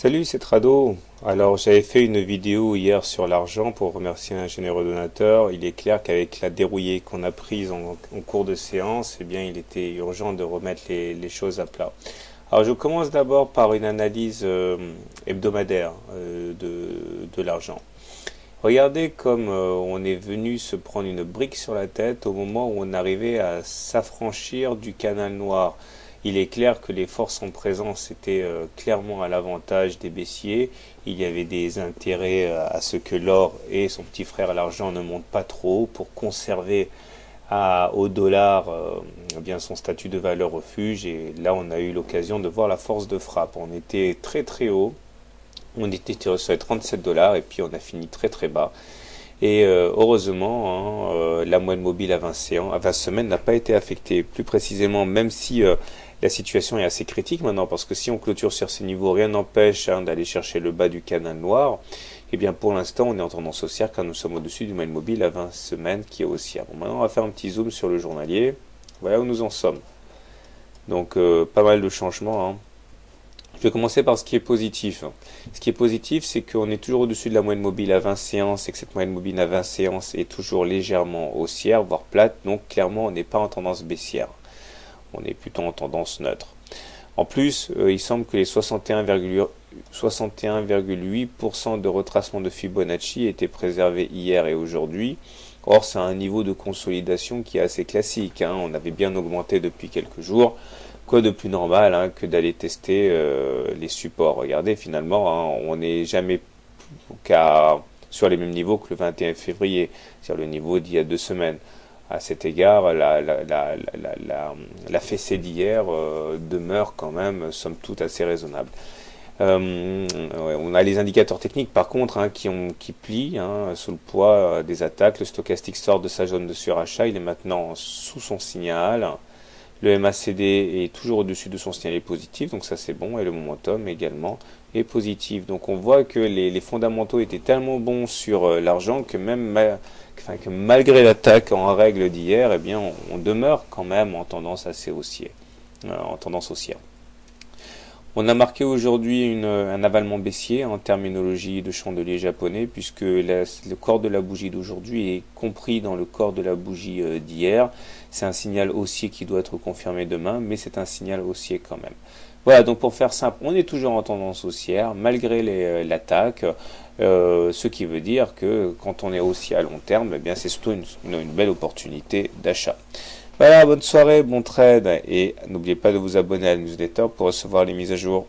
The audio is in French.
Salut, c'est Trado. Alors, j'avais fait une vidéo hier sur l'argent pour remercier un généreux donateur. Il est clair qu'avec la dérouillée qu'on a prise en cours de séance, eh bien, il était urgent de remettre les choses à plat. Alors, je commence d'abord par une analyse hebdomadaire de l'argent. Regardez comme on est venu se prendre une brique sur la tête au moment où on arrivait à s'affranchir du canal noir. Il est clair que les forces en présence étaient clairement à l'avantage des baissiers. Il y avait des intérêts à ce que l'or et son petit frère l'argent ne montent pas trop pour conserver au dollar bien son statut de valeur refuge. Et là, on a eu l'occasion de voir la force de frappe. On était très très haut. On était sur les 37 dollars et puis on a fini très très bas. Et heureusement, la moyenne mobile à 20 semaines n'a pas été affectée. Plus précisément, même si la situation est assez critique maintenant, parce que si on clôture sur ces niveaux, rien n'empêche d'aller chercher le bas du canal noir. Et bien pour l'instant, on est en tendance haussière car nous sommes au-dessus du moyenne mobile à 20 semaines qui est haussière. Bon, maintenant, on va faire un petit zoom sur le journalier. Voilà où nous en sommes. Donc pas mal de changements. Je vais commencer par ce qui est positif. Ce qui est positif, c'est qu'on est toujours au-dessus de la moyenne mobile à 20 séances et que cette moyenne mobile à 20 séances est toujours légèrement haussière, voire plate. Donc clairement, on n'est pas en tendance baissière. On est plutôt en tendance neutre. En plus, il semble que les 61,8% de retracement de Fibonacci étaient préservés hier et aujourd'hui. Or, c'est un niveau de consolidation qui est assez classique. On avait bien augmenté depuis quelques jours. Quoi de plus normal que d'aller tester les supports. Regardez, finalement, on n'est jamais sur les mêmes niveaux que le 21 février, c'est-à-dire le niveau d'il y a 2 semaines. À cet égard, la fessée d'hier demeure quand même, somme toute, assez raisonnable. On a les indicateurs techniques, par contre, qui plient sous le poids des attaques. Le stochastique sort de sa zone de surachat, il est maintenant sous son signal. Le MACD est toujours au-dessus de son signal positif, donc ça c'est bon, et le momentum également est positif. Donc on voit que les fondamentaux étaient tellement bons sur l'argent que que malgré l'attaque en règle d'hier, eh bien on demeure quand même en tendance assez haussière. On a marqué aujourd'hui un avalement baissier en terminologie de chandelier japonais, puisque le corps de la bougie d'aujourd'hui est compris dans le corps de la bougie d'hier. C'est un signal haussier qui doit être confirmé demain, mais c'est un signal haussier quand même. Voilà, donc pour faire simple, on est toujours en tendance haussière, malgré l'attaque, ce qui veut dire que quand on est haussier à long terme, eh bien c'est surtout une belle opportunité d'achat. Voilà, bonne soirée, bon trade, et n'oubliez pas de vous abonner à la newsletter pour recevoir les mises à jour.